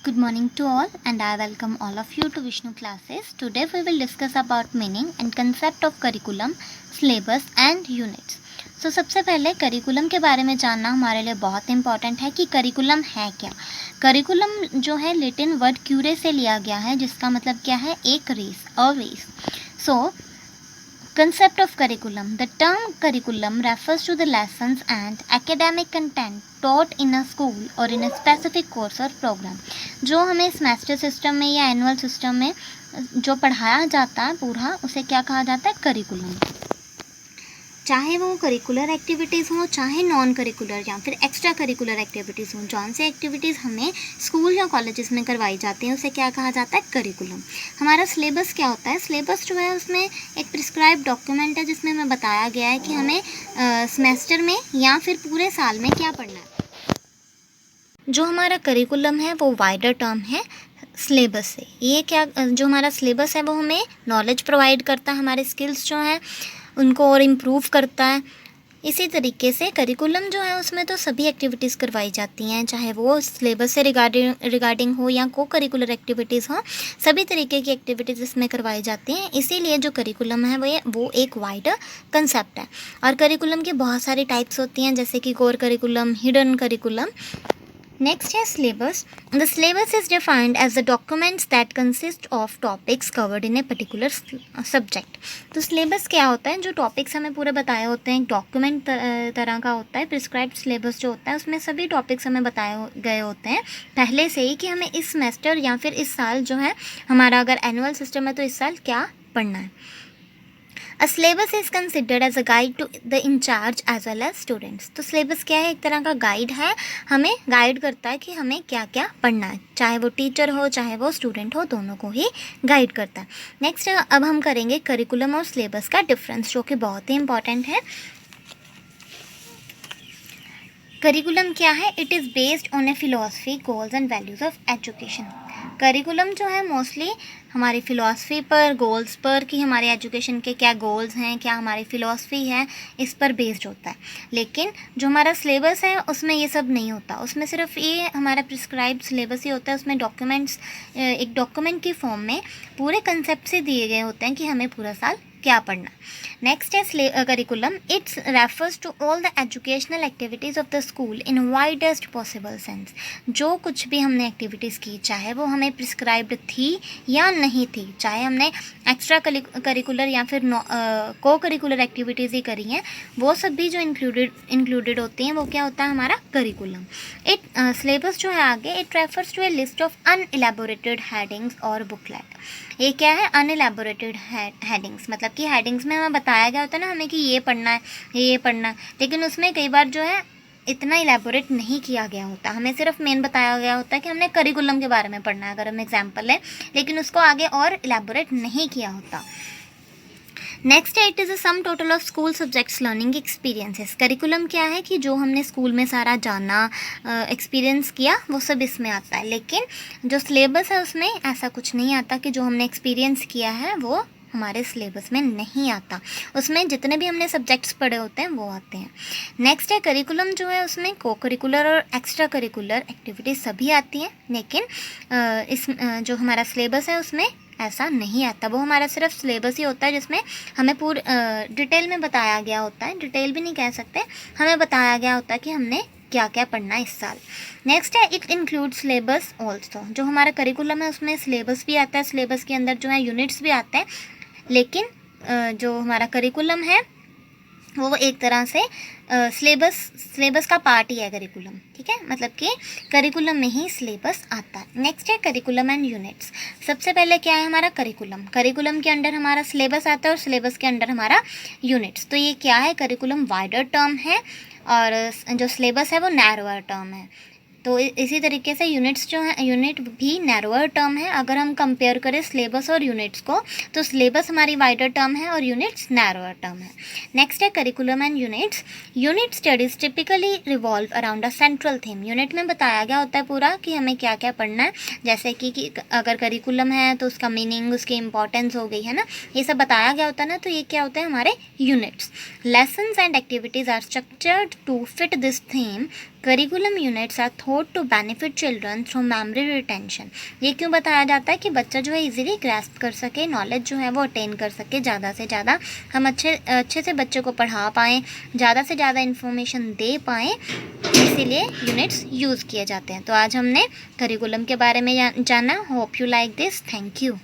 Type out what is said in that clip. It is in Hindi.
Good morning to all and I welcome all of you to Vishnu classes. Today we will discuss about meaning and concept of curriculum, syllabus and units. सबसे पहले करिकुलम के बारे में जानना हमारे लिए बहुत इंपॉर्टेंट है कि करिकुलम है क्या। करिकुलम जो है लैटिन वर्ड क्यूरे से लिया गया है जिसका मतलब क्या है, एक race, a race. Concept of curriculum. The term curriculum refers to the lessons and academic content taught in a school or in a specific course or program. जो हमें सेमेस्टर सिस्टम में या एनुअल सिस्टम में जो पढ़ाया जाता है पूरा, उसे क्या कहा जाता है, करिकुलम। चाहे वो करिकुलर एक्टिविटीज़ हों, चाहे नॉन करिकुलर या फिर एक्स्ट्रा करिकुलर एक्टिविटीज़ हों, जौन से एक्टिविटीज़ हमें स्कूल या कॉलेजेस में करवाई जाती हैं उसे क्या कहा जाता है, करिकुलम। हमारा सिलेबस क्या होता है, सिलेबस जो है उसमें एक प्रिस्क्राइब डॉक्यूमेंट है जिसमें हमें बताया गया है कि हमें सेमेस्टर में या फिर पूरे साल में क्या पढ़ना है। जो हमारा करिकुलम है वो वाइडर टर्म है सिलेबस से। ये क्या, जो हमारा सिलेबस है वो हमें नॉलेज प्रोवाइड करता है, हमारे स्किल्स जो हैं उनको और इम्प्रूव करता है। इसी तरीके से करिकुलम जो है उसमें तो सभी एक्टिविटीज़ करवाई जाती हैं, चाहे वो सिलेबस से रिगार्डिंग हो या को करिकुलर एक्टिविटीज़ हो, सभी तरीके की एक्टिविटीज़ इसमें करवाई जाती हैं। इसीलिए जो करिकुलम है वो एक वाइडर कंसेप्ट है। और करिकुलम की बहुत सारी टाइप्स होती हैं, जैसे कि core curriculum, hidden curriculum. Next है syllabus. The syllabus is defined as the documents that consist of topics covered in a particular subject. तो syllabus क्या होता है, जो टॉपिक्स हमें पूरे बताए होते हैं, एक डॉक्यूमेंट तरह का होता है। प्रिस्क्राइब्ड सिलेबस जो होता है उसमें सभी टॉपिक्स हमें बताए गए होते हैं पहले से ही कि हमें इस सेमेस्टर या फिर इस साल जो है, हमारा अगर एनुअल सिस्टम है तो इस साल क्या पढ़ना है। A syllabus is considered as a guide to the in charge as well as students. तो syllabus क्या है, एक तरह का गाइड है, हमें गाइड करता है कि हमें क्या क्या पढ़ना है, चाहे वो टीचर हो चाहे वो स्टूडेंट हो, दोनों को ही गाइड करता है। नेक्स्ट अब हम करेंगे करिकुलम और सिलेबस का डिफरेंस, जो कि बहुत ही इंपॉर्टेंट है। करिकुलम क्या है, it is based on a philosophy, goals and values of education. Curriculum जो है मोस्टली हमारी फ़िलासफ़ी पर, गोल्स पर, कि हमारे एजुकेशन के क्या गोल्स हैं, क्या हमारी फ़िलासफ़ी है, इस पर बेस्ड होता है। लेकिन जो हमारा सिलेबस है उसमें ये सब नहीं होता, उसमें सिर्फ ये हमारा प्रिस्क्राइब्ड सिलेबस ही होता है। उसमें डॉक्यूमेंट्स एक डॉक्यूमेंट की फॉर्म में पूरे कंसेप्ट से दिए गए होते हैं कि हमें पूरा साल क्या पढ़ना। नेक्स्ट है curriculum. Its refers to all the educational activities of the school in widest possible sense. जो कुछ भी हमने एक्टिविटीज़ की, चाहे वो हमें प्रिस्क्राइब्ड थी या नहीं थी, चाहे हमने एक्स्ट्रा करिकुलर या फिर को करिकुलर एक्टिविटीज़ ही करी हैं, वो सब भी जो इंक्लूडेड होती हैं वो क्या होता है, हमारा करिकुलम. सिलेबस जो है आगे, it refers to a list of unelaborated headings और बुकलेट. ये क्या है, अनएलेबोरेटेड हेडिंग्स, मतलब कि हेडिंग्स में हमें बताया गया होता है ना हमें कि ये पढ़ना है, ये पढ़ना है, लेकिन उसमें कई बार जो है इतना इलेबोरेट नहीं किया गया होता, हमें सिर्फ मेन बताया गया होता है कि हमने करिकुलम के बारे में पढ़ना है, अगर हम एग्जाम्पल है, लेकिन उसको आगे और इलेबोरेट नहीं किया होता. नेक्स्ट है, it is a sum total of school subjects learning experiences. Curriculum क्या है कि जो हमने स्कूल में सारा जाना, एक्सपीरियंस किया, वो सब इसमें आता है. लेकिन जो सिलेबस है उसमें ऐसा कुछ नहीं आता कि जो हमने एक्सपीरियंस किया है वो हमारे सिलेबस में नहीं आता. उसमें जितने भी हमने सब्जेक्ट्स पढ़े होते हैं वो आते हैं. नेक्स्ट है करिकुलम, जो है उसमें को करिकुलर और एक्स्ट्रा करिकुलर एक्टिविटीज़ सभी आती हैं, लेकिन जो हमारा सिलेबस है उसमें ऐसा नहीं आता. वो हमारा सिर्फ सिलेबस ही होता है जिसमें हमें पूरी डिटेल में बताया गया होता है, डिटेल भी नहीं कह सकते, हमें बताया गया होता है कि हमने क्या क्या पढ़ना है इस साल. नेक्स्ट है, इट इंक्लूड सिलेबस ऑल्सो. जो हमारा करिकुलम है उसमें सिलेबस भी आता है, सिलेबस के अंदर जो है यूनिट्स भी आते हैं, लेकिन जो हमारा करिकुलम है वो एक तरह से सिलेबस का पार्ट ही है करिकुलम. ठीक है, मतलब कि करिकुलम में ही सिलेबस आता है. नेक्स्ट है करिकुलम एंड यूनिट्स. सबसे पहले क्या है हमारा करिकुलम. करिकुलम के अंडर हमारा सिलेबस आता है और सिलेबस के अंडर हमारा यूनिट्स. तो ये क्या है, करिकुलम वाइडर टर्म है और जो सिलेबस है वो नैरोअर टर्म है. तो इसी तरीके से यूनिट्स जो है, यूनिट भी नैरोअर टर्म है. अगर हम कंपेयर करें सिलेबस और यूनिट्स को, तो सिलेबस हमारी वाइडर टर्म है और यूनिट्स नैरोअर टर्म है. नेक्स्ट है curriculum and units. Unit studies typically revolve around a central theme. Unit में बताया गया होता है पूरा कि हमें क्या क्या पढ़ना है, जैसे कि अगर करिकुलम है तो उसका मीनिंग, उसकी इंपॉर्टेंस हो गई है ना, ये सब बताया गया होता है ना. तो ये क्या होता है, हमारे units. Lessons and activities are structured to fit this theme curriculum units are thought to benefit children through memory retention. ये क्यों बताया जाता है कि बच्चा जो है इजीली ग्रैस्प कर सके, नॉलेज जो है वो अटेन कर सके ज़्यादा से ज़्यादा, हम अच्छे से बच्चे को पढ़ा पाएँ, ज़्यादा से ज़्यादा इन्फॉर्मेशन दे पाएँ, इसीलिए यूनिट्स यूज़ किए जाते हैं। तो आज हमने करिकुलम के बारे में जाना। Hope you like this. Thank you.